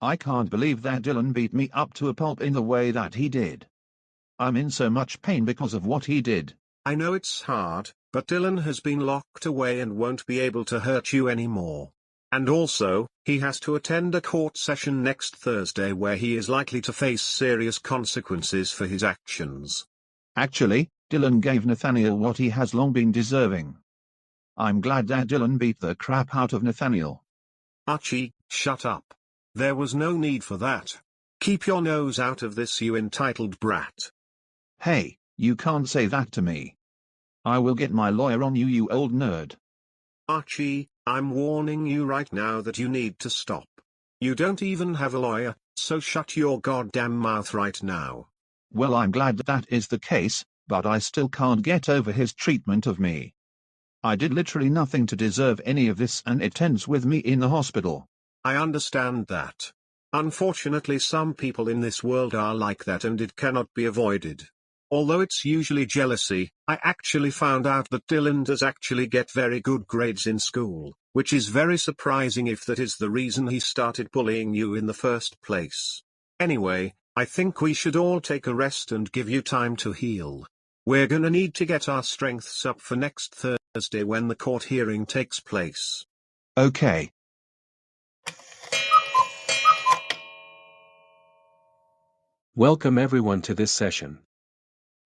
I can't believe that Dylan beat me up to a pulp in the way that he did. I'm in so much pain because of what he did. I know it's hard, but Dylan has been locked away and won't be able to hurt you anymore. And also, he has to attend a court session next Thursday where he is likely to face serious consequences for his actions. Actually, Dylan gave Nathaniel what he has long been deserving. I'm glad that Dylan beat the crap out of Nathaniel. Archie, shut up. There was no need for that. Keep your nose out of this, you entitled brat. Hey, you can't say that to me. I will get my lawyer on you, you old nerd. Archie, I'm warning you right now that you need to stop. You don't even have a lawyer, so shut your goddamn mouth right now. Well, I'm glad that is the case, but I still can't get over his treatment of me. I did literally nothing to deserve any of this, and it ends with me in the hospital. I understand that. Unfortunately, some people in this world are like that and it cannot be avoided. Although it's usually jealousy, I actually found out that Dylan does actually get very good grades in school, which is very surprising if that is the reason he started bullying you in the first place. Anyway, I think we should all take a rest and give you time to heal. We're gonna need to get our strengths up for next Thursday when the court hearing takes place. Okay. Welcome everyone to this session.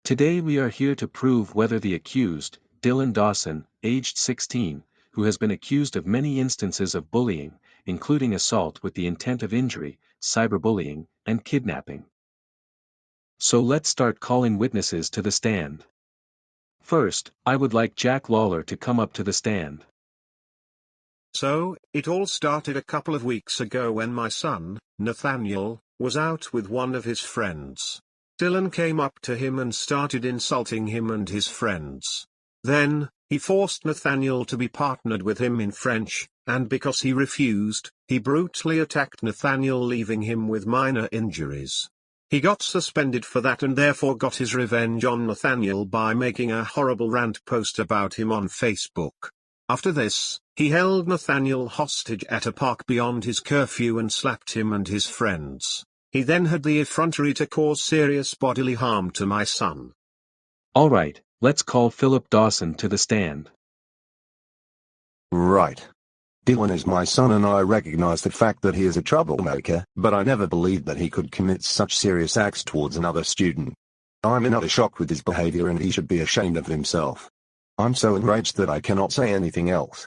Today we are here to prove whether the accused, Dylan Dawson, aged 16, who has been accused of many instances of bullying, including assault with the intent of injury, cyberbullying, and kidnapping. So let's start calling witnesses to the stand. First, I would like Jack Lawler to come up to the stand. So, it all started a couple of weeks ago when my son, Nathaniel, was out with one of his friends. Dylan came up to him and started insulting him and his friends. Then, he forced Nathaniel to be partnered with him in French, and because he refused, he brutally attacked Nathaniel, leaving him with minor injuries. He got suspended for that and therefore got his revenge on Nathaniel by making a horrible rant post about him on Facebook. After this, he held Nathaniel hostage at a park beyond his curfew and slapped him and his friends. He then had the effrontery to cause serious bodily harm to my son. Alright, let's call Phillip Dawson to the stand. Right. Dylan is my son and I recognize the fact that he is a troublemaker, but I never believed that he could commit such serious acts towards another student. I'm in utter shock with his behavior and he should be ashamed of himself. I'm so enraged that I cannot say anything else.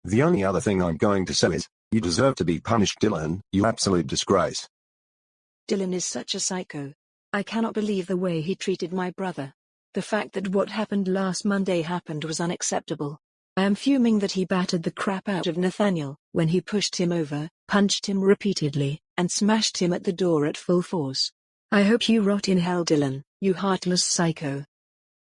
The only other thing I'm going to say is, you deserve to be punished, Dylan, you absolute disgrace. Dylan is such a psycho. I cannot believe the way he treated my brother. The fact that what happened last Monday happened was unacceptable. I am fuming that he battered the crap out of Nathaniel, when he pushed him over, punched him repeatedly, and smashed him at the door at full force. I hope you rot in hell, Dylan, you heartless psycho.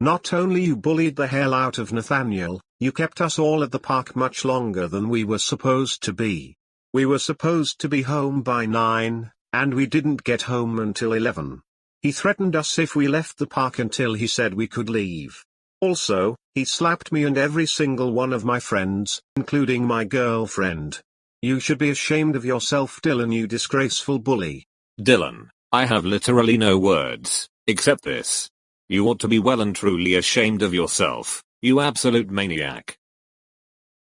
Not only you bullied the hell out of Nathaniel, you kept us all at the park much longer than we were supposed to be. We were supposed to be home by 9, and we didn't get home until 11. He threatened us if we left the park until he said we could leave. Also, he slapped me and every single one of my friends, including my girlfriend. You should be ashamed of yourself, Dylan, you disgraceful bully. Dylan, I have literally no words, except this. You ought to be well and truly ashamed of yourself, you absolute maniac.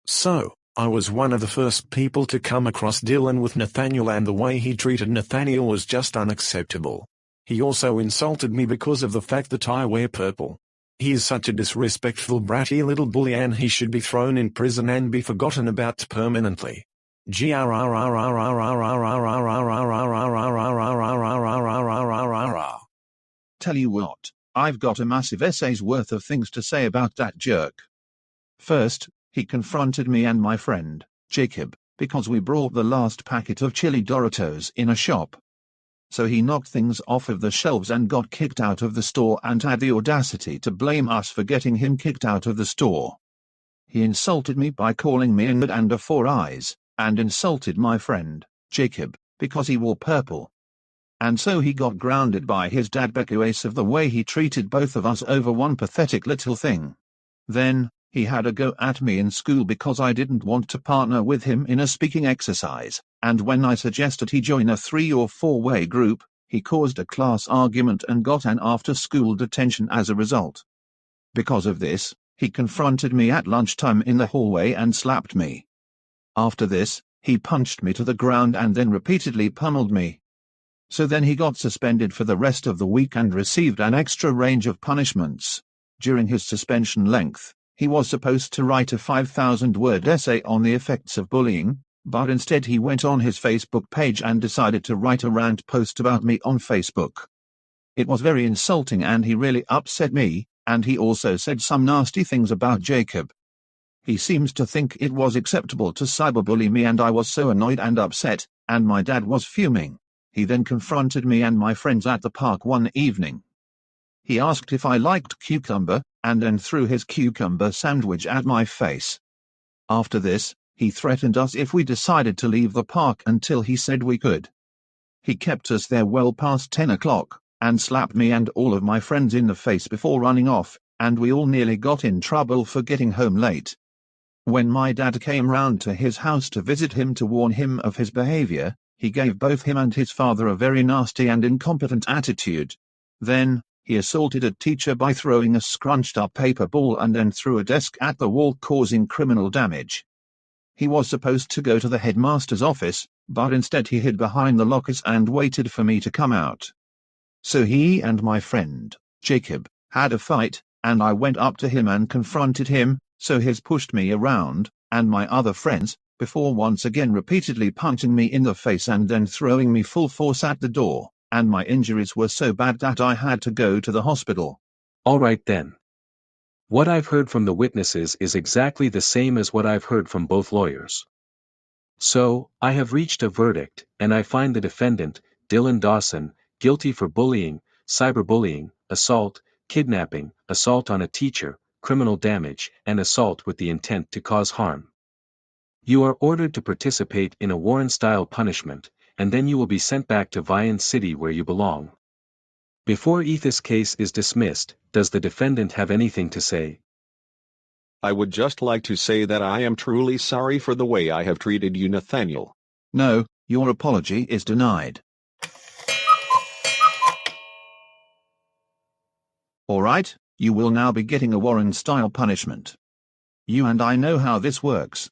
So, I was one of the first people to come across Dylan with Nathaniel, and the way he treated Nathaniel was just unacceptable. He also insulted me because of the fact that I wear purple. He is such a disrespectful bratty little bully and he should be thrown in prison and be forgotten about permanently. Tell you what, I've got a massive essay's worth of things to say about that jerk. First, he confronted me and my friend, Jacob, because we brought the last packet of chili Doritos in a shop. So he knocked things off of the shelves and got kicked out of the store and had the audacity to blame us for getting him kicked out of the store. He insulted me by calling me a nerd and a four eyes, and insulted my friend, Jacob, because he wore purple. And so he got grounded by his dad because of the way he treated both of us over one pathetic little thing. Then, He had a go at me in school because I didn't want to partner with him in a speaking exercise, and when I suggested he join a 3 or 4-way group, he caused a class argument and got an after-school detention as a result. Because of this, he confronted me at lunchtime in the hallway and slapped me. After this, he punched me to the ground and then repeatedly pummeled me. So then he got suspended for the rest of the week and received an extra range of punishments. During his suspension length, he was supposed to write a 5,000-word essay on the effects of bullying, but instead he went on his Facebook page and decided to write a rant post about me on Facebook. It was very insulting and he really upset me, and he also said some nasty things about Jacob. He seems to think it was acceptable to cyberbully me, and I was so annoyed and upset, and my dad was fuming. He then confronted me and my friends at the park one evening. He asked if I liked cucumber, and then threw his cucumber sandwich at my face. After this, he threatened us if we decided to leave the park until he said we could. He kept us there well past 10 o'clock, and slapped me and all of my friends in the face before running off, and we all nearly got in trouble for getting home late. When my dad came round to his house to visit him to warn him of his behavior, he gave both him and his father a very nasty and incompetent attitude. Then, he assaulted a teacher by throwing a scrunched-up paper ball and then threw a desk at the wall, causing criminal damage. He was supposed to go to the headmaster's office, but instead he hid behind the lockers and waited for me to come out. So he and my friend, Jacob, had a fight, and I went up to him and confronted him, so he pushed me around, and my other friends, before once again repeatedly punching me in the face and then throwing me full force at the door, and my injuries were so bad that I had to go to the hospital. All right then. What I've heard from the witnesses is exactly the same as what I've heard from both lawyers. So, I have reached a verdict, and I find the defendant, Dylan Dawson, guilty for bullying, cyberbullying, assault, kidnapping, assault on a teacher, criminal damage, and assault with the intent to cause harm. You are ordered to participate in a Warren-style punishment, and then you will be sent back to Vyond City where you belong. Before Ethan's case is dismissed, does the defendant have anything to say? I would just like to say that I am truly sorry for the way I have treated you, Nathaniel. No, your apology is denied. All right, you will now be getting a Warren-style punishment. You and I know how this works.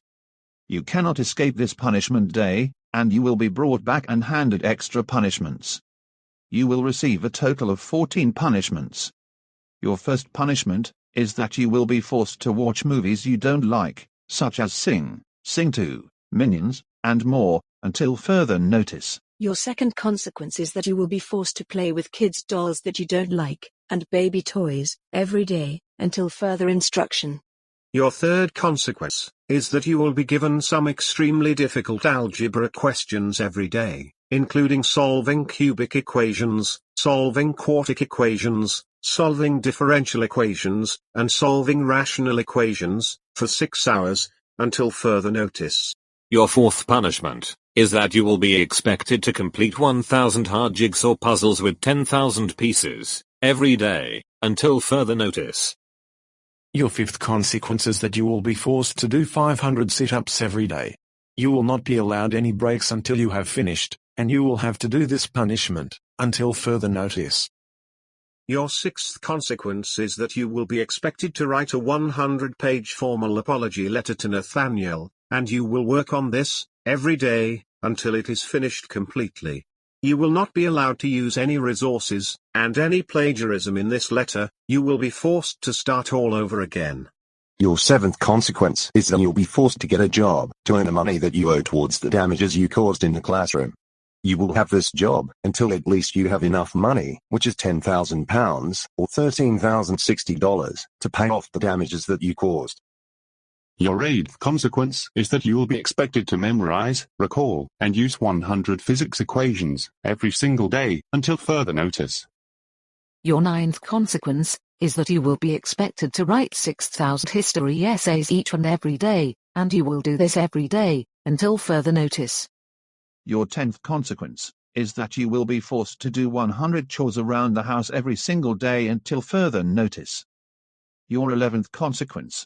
You cannot escape this punishment day, and you will be brought back and handed extra punishments. You will receive a total of 14 punishments. Your first punishment is that you will be forced to watch movies you don't like, such as Sing 2, Minions, and more, until further notice. Your second consequence is that you will be forced to play with kids' dolls that you don't like, and baby toys, every day, until further instruction. Your third consequence is that you will be given some extremely difficult algebra questions every day, including solving cubic equations, solving quartic equations, solving differential equations, and solving rational equations, for 6 hours, until further notice. Your fourth punishment is that you will be expected to complete 1,000 hard jigsaw puzzles with 10,000 pieces, every day, until further notice. Your fifth consequence is that you will be forced to do 500 sit-ups every day. You will not be allowed any breaks until you have finished, and you will have to do this punishment until further notice. Your sixth consequence is that you will be expected to write a 100-page formal apology letter to Nathaniel, and you will work on this every day until it is finished completely. You will not be allowed to use any resources, and any plagiarism in this letter, you will be forced to start all over again. Your seventh consequence is that you'll be forced to get a job to earn the money that you owe towards the damages you caused in the classroom. You will have this job until at least you have enough money, which is £10,000 or $13,060, to pay off the damages that you caused. Your eighth consequence is that you will be expected to memorize, recall, and use 100 physics equations every single day until further notice. Your ninth consequence is that you will be expected to write 6,000 history essays each and every day, and you will do this every day until further notice. Your 10th consequence is that you will be forced to do 100 chores around the house every single day until further notice. Your 11th consequence